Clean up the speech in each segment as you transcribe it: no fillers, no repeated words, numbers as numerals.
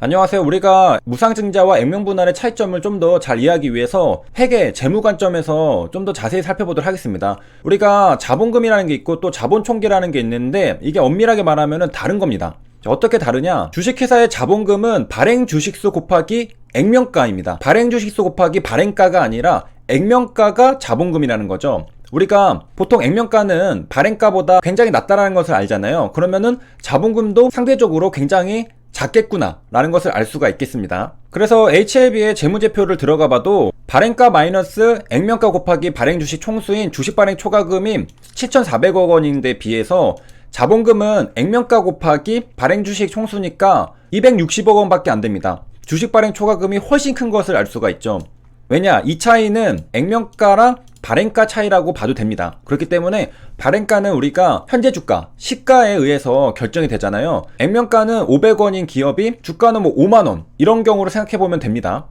안녕하세요. 우리가 무상증자와 액면분할의 차이점을 좀 더 잘 이해하기 위해서 회계, 재무 관점에서 좀 더 자세히 살펴보도록 하겠습니다. 우리가 자본금이라는 게 있고 또 자본총계라는 게 있는데 이게 엄밀하게 말하면 다른 겁니다. 어떻게 다르냐? 주식회사의 자본금은 발행주식수 곱하기 액면가입니다. 발행주식수 곱하기 발행가가 아니라 액면가가 자본금이라는 거죠. 우리가 보통 액면가는 발행가보다 굉장히 낮다라는 것을 알잖아요. 그러면은 자본금도 상대적으로 굉장히 작겠구나 라는 것을 알 수가 있겠습니다. 그래서 HLB의 재무제표를 들어가 봐도 발행가 마이너스 액면가 곱하기 발행주식 총수인 주식발행 초과금이 7,400억 원인데 비해서 자본금은 액면가 곱하기 발행주식 총수니까 260억 원밖에 안 됩니다. 주식발행 초과금이 훨씬 큰 것을 알 수가 있죠. 왜냐? 이 차이는 액면가랑 발행가 차이라고 봐도 됩니다. 그렇기 때문에 발행가는 우리가 현재 주가, 시가에 의해서 결정이 되잖아요. 액면가는 500원인 기업이 주가는 뭐 5만원 이런 경우로 생각해보면 됩니다.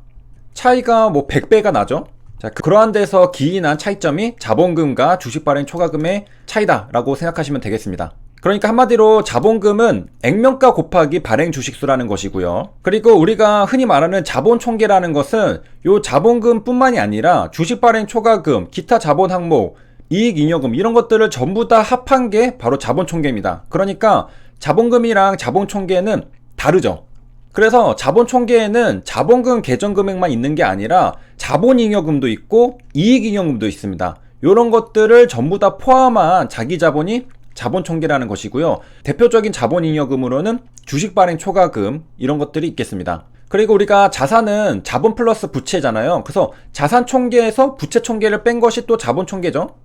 차이가 뭐 100배가 나죠. 자, 그러한 데서 기인한 차이점이 자본금과 주식발행 초과금의 차이다라고 생각하시면 되겠습니다. 그러니까 한마디로 자본금은 액면가 곱하기 발행 주식수라는 것이고요. 그리고 우리가 흔히 말하는 자본총계라는 것은 요 자본금 뿐만이 아니라 주식발행 초과금, 기타 자본 항목, 이익잉여금 이런 것들을 전부 다 합한 게 바로 자본총계입니다. 그러니까 자본금이랑 자본총계는 다르죠. 그래서 자본총계에는 자본금 계정금액만 있는 게 아니라 자본잉여금도 있고 이익잉여금도 있습니다. 이런 것들을 전부 다 포함한 자기자본이 자본총계라는 것이고요. 대표적인 자본잉여금으로는 주식발행 초과금 이런 것들이 있겠습니다. 그리고 우리가 자산은 자본 플러스 부채잖아요. 그래서 자산총계에서 부채총계를 뺀 것이 또 자본총계죠.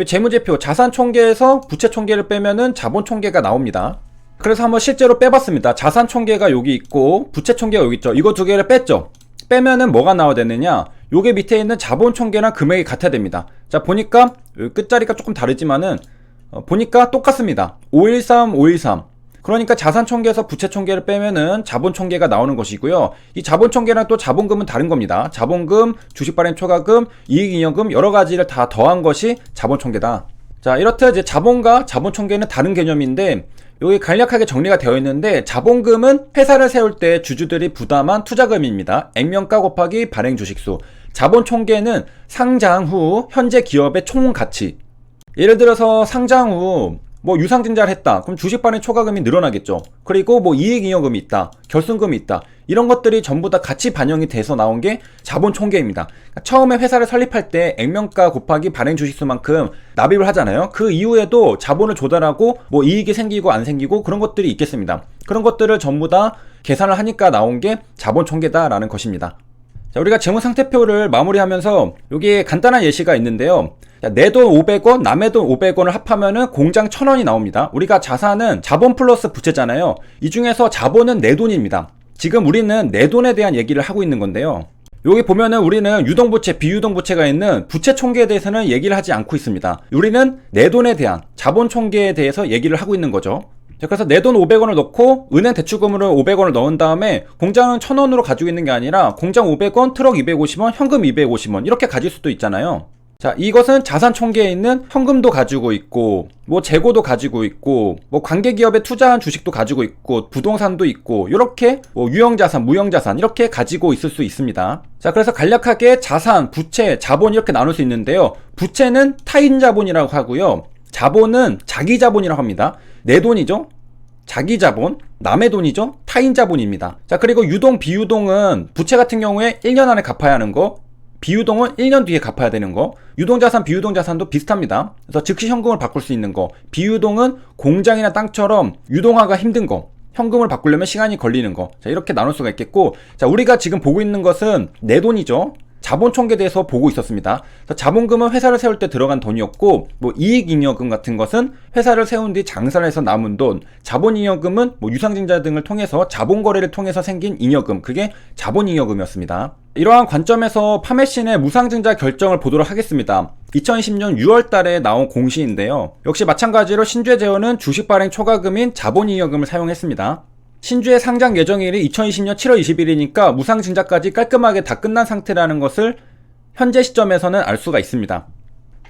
재무제표 자산총계에서 부채총계를 빼면은 자본총계가 나옵니다. 그래서 한번 실제로 빼봤습니다. 자산총계가 여기 있고 부채총계가 여기 있죠. 이거 두 개를 뺐죠. 빼면은 뭐가 나와야 되느냐? 요게 밑에 있는 자본총계랑 금액이 같아야 됩니다. 자, 보니까 끝자리가 조금 다르지만은 보니까 똑같습니다. 513, 513. 그러니까 자산총계에서 부채총계를 빼면은 자본총계가 나오는 것이고요. 이 자본총계랑 또 자본금은 다른 겁니다. 자본금, 주식발행 초과금, 이익잉여금 여러 가지를 다 더한 것이 자본총계다. 자, 이렇듯 이제 자본과 자본총계는 다른 개념인데 여기 간략하게 정리가 되어 있는데 자본금은 회사를 세울 때 주주들이 부담한 투자금입니다. 액면가 곱하기 발행 주식수. 자본총계는 상장 후 현재 기업의 총 가치. 예를 들어서 상장 후 뭐 유상증자를 했다. 그럼 주식발행 초과금이 늘어나겠죠. 그리고 뭐 이익잉여금이 있다. 결손금이 있다. 이런 것들이 전부 다 같이 반영이 돼서 나온 게 자본총계입니다. 그러니까 처음에 회사를 설립할 때 액면가 곱하기 발행 주식수만큼 납입을 하잖아요. 그 이후에도 자본을 조달하고 뭐 이익이 생기고 안 생기고 그런 것들이 있겠습니다. 그런 것들을 전부 다 계산을 하니까 나온 게 자본총계다라는 것입니다. 자, 우리가 재무상태표를 마무리하면서 여기에 간단한 예시가 있는데요. 내 돈 500원, 남의 돈 500원을 합하면은 공장 1000원이 나옵니다. 우리가 자산은 자본 플러스 부채잖아요. 이 중에서 자본은 내 돈입니다. 지금 우리는 내 돈에 대한 얘기를 하고 있는 건데요. 여기 보면은 우리는 유동부채, 비유동부채가 있는 부채총계에 대해서는 얘기를 하지 않고 있습니다. 우리는 내 돈에 대한 자본총계에 대해서 얘기를 하고 있는 거죠. 그래서 내 돈 500원을 넣고 은행 대출금으로 500원을 넣은 다음에 공장은 1000원으로 가지고 있는 게 아니라 공장 500원, 트럭 250원, 현금 250원 이렇게 가질 수도 있잖아요. 자, 이것은 자산총계에 있는 현금도 가지고 있고 뭐 재고도 가지고 있고 뭐 관계기업에 투자한 주식도 가지고 있고 부동산도 있고 이렇게 뭐 유형자산, 무형자산 이렇게 가지고 있을 수 있습니다. 자, 그래서 간략하게 자산, 부채, 자본 이렇게 나눌 수 있는데요. 부채는 타인자본이라고 하고요. 자본은 자기자본이라고 합니다. 내 돈이죠. 자기자본, 남의 돈이죠. 타인자본입니다. 자, 그리고 유동, 비유동은 부채 같은 경우에 1년 안에 갚아야 하는 거, 비유동은 1년 뒤에 갚아야 되는 거, 유동자산, 비유동자산도 비슷합니다. 그래서 즉시 현금을 바꿀 수 있는 거, 비유동은 공장이나 땅처럼 유동화가 힘든 거, 현금을 바꾸려면 시간이 걸리는 거. 자, 이렇게 나눌 수가 있겠고, 자, 우리가 지금 보고 있는 것은 내 돈이죠. 자본총계에 대해서 보고 있었습니다. 자본금은 회사를 세울 때 들어간 돈이었고, 뭐 이익잉여금 같은 것은 회사를 세운 뒤 장사를 해서 남은 돈, 자본잉여금은 뭐 유상증자 등을 통해서 자본거래를 통해서 생긴 잉여금, 그게 자본잉여금이었습니다. 이러한 관점에서 파메신의 무상증자 결정을 보도록 하겠습니다. 2020년 6월 달에 나온 공시인데요. 역시 마찬가지로 신주제어는 주식발행 초과금인 자본잉여금을 사용했습니다. 신주의 상장 예정일이 2020년 7월 20일이니까 무상증자까지 깔끔하게 다 끝난 상태라는 것을 현재 시점에서는 알 수가 있습니다.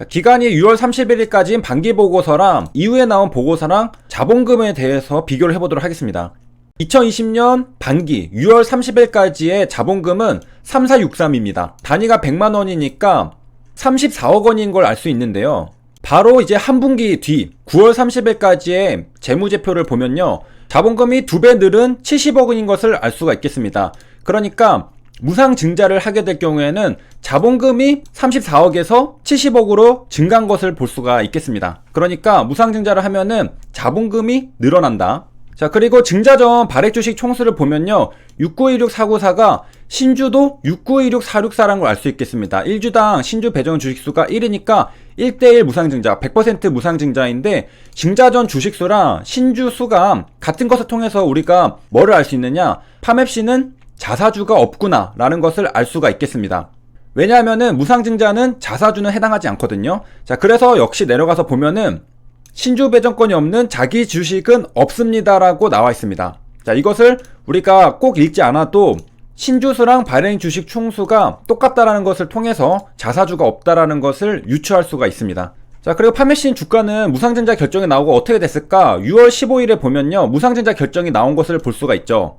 기간이 6월 31일까지인 반기보고서랑 이후에 나온 보고서랑 자본금에 대해서 비교를 해보도록 하겠습니다. 2020년 반기 6월 30일까지의 자본금은 3463입니다. 단위가 100만원이니까 34억 원인 걸 알 수 있는데요. 바로 이제 한 분기 뒤 9월 30일까지의 재무제표를 보면요. 자본금이 2배 늘은 70억 원인 것을 알 수가 있겠습니다. 그러니까 무상증자를 하게 될 경우에는 자본금이 34억에서 70억으로 증가한 것을 볼 수가 있겠습니다. 그러니까 무상증자를 하면은 자본금이 늘어난다. 자, 그리고 증자전 발행 주식 총수를 보면요. 6916494가 신주도 6916464라는 걸 알 수 있겠습니다. 1주당 신주 배정 주식수가 1이니까 1대1 무상증자, 100% 무상증자인데 증자전 주식수랑 신주수가 같은 것을 통해서 우리가 뭐를 알 수 있느냐? 파맵시는 자사주가 없구나 라는 것을 알 수가 있겠습니다. 왜냐하면은 무상증자는 자사주는 해당하지 않거든요. 자, 그래서 역시 내려가서 보면은 신주 배정권이 없는 자기 주식은 없습니다 라고 나와 있습니다. 자, 이것을 우리가 꼭 읽지 않아도 신주수랑 발행 주식 총수가 똑같다라는 것을 통해서 자사주가 없다라는 것을 유추할 수가 있습니다. 자, 그리고 파메신 주가는 무상증자 결정이 나오고 어떻게 됐을까? 6월 15일에 보면요. 무상증자 결정이 나온 것을 볼 수가 있죠.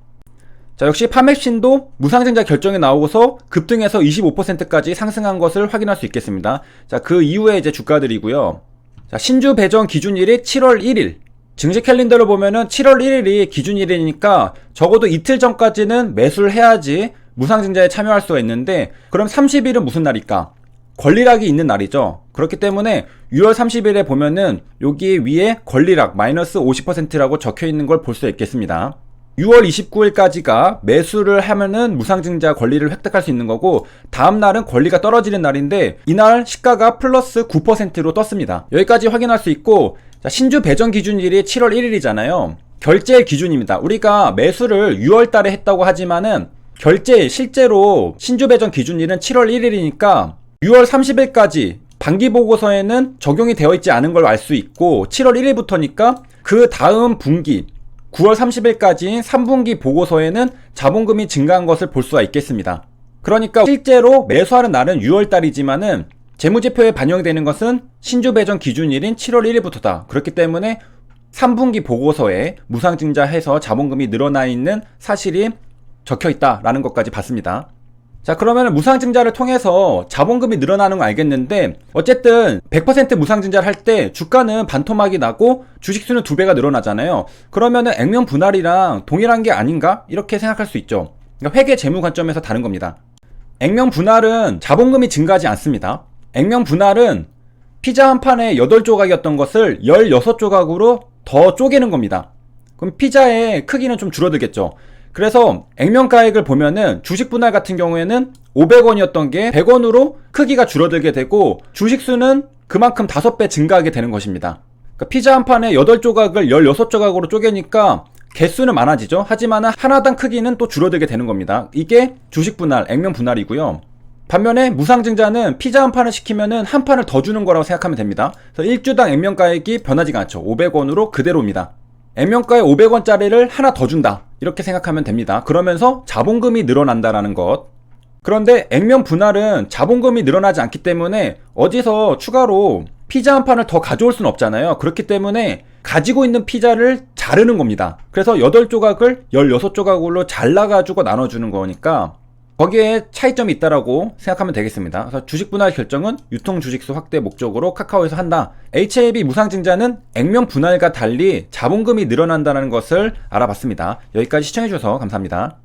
자, 역시 파맵신도 무상증자 결정이 나오고서 급등해서 25%까지 상승한 것을 확인할 수 있겠습니다. 자, 그 이후에 이제 주가들이고요. 자, 신주 배정 기준일이 7월 1일. 증시 캘린더를 보면은 7월 1일이 기준일이니까 적어도 이틀 전까지는 매수를 해야지 무상증자에 참여할 수가 있는데, 그럼 30일은 무슨 날일까? 권리락이 있는 날이죠. 그렇기 때문에 6월 30일에 보면은 여기 위에 권리락 마이너스 50%라고 적혀 있는 걸 볼 수 있겠습니다. 6월 29일까지가 매수를 하면은 무상증자 권리를 획득할 수 있는 거고, 다음 날은 권리가 떨어지는 날인데 이날 시가가 플러스 9%로 떴습니다. 여기까지 확인할 수 있고, 자, 신주 배정 기준일이 7월 1일이잖아요. 결제 기준입니다. 우리가 매수를 6월 달에 했다고 하지만은 결제 실제로 신주 배정 기준일은 7월 1일이니까 6월 30일까지 반기 보고서에는 적용이 되어 있지 않은 걸 알 수 있고, 7월 1일부터니까 그 다음 분기 9월 30일까지인 3분기 보고서에는 자본금이 증가한 것을 볼 수가 있겠습니다. 그러니까 실제로 매수하는 날은 6월달이지만은 재무제표에 반영되는 것은 신주 배정 기준일인 7월 1일부터다. 그렇기 때문에 3분기 보고서에 무상증자해서 자본금이 늘어나 있는 사실이 적혀 있다라는 것까지 봤습니다. 자, 그러면 무상증자를 통해서 자본금이 늘어나는 건 알겠는데, 어쨌든 100% 무상증자를 할 때 주가는 반토막이 나고 주식수는 2배가 늘어나잖아요. 그러면은 액면 분할이랑 동일한 게 아닌가? 이렇게 생각할 수 있죠. 그러니까 회계 재무 관점에서 다른 겁니다. 액면 분할은 자본금이 증가하지 않습니다. 액면 분할은 피자 한 판에 8조각이었던 것을 16조각으로 더 쪼개는 겁니다. 그럼 피자의 크기는 좀 줄어들겠죠. 그래서 액면가액을 보면은 주식 분할 같은 경우에는 500원이었던 게 100원으로 크기가 줄어들게 되고, 주식수는 그만큼 5배 증가하게 되는 것입니다. 그러니까 피자 한 판에 8조각을 16조각으로 쪼개니까 개수는 많아지죠. 하지만 하나당 크기는 또 줄어들게 되는 겁니다. 이게 주식 분할, 액면 분할이고요. 반면에 무상증자는 피자 한 판을 시키면은 한 판을 더 주는 거라고 생각하면 됩니다. 그래서 1주당 액면가액이 변하지가 않죠. 500원으로 그대로입니다. 액면가에 500원짜리를 하나 더 준다, 이렇게 생각하면 됩니다. 그러면서 자본금이 늘어난다라는 것. 그런데 액면 분할은 자본금이 늘어나지 않기 때문에 어디서 추가로 피자 한 판을 더 가져올 수는 없잖아요. 그렇기 때문에 가지고 있는 피자를 자르는 겁니다. 그래서 8조각을 16조각으로 잘라가지고 나눠주는 거니까 거기에 차이점이 있다라고 생각하면 되겠습니다. 그래서 주식 분할 결정은 유통 주식수 확대 목적으로 카카오에서 한다. HAB 무상증자는 액면 분할과 달리 자본금이 늘어난다는 것을 알아봤습니다. 여기까지 시청해주셔서 감사합니다.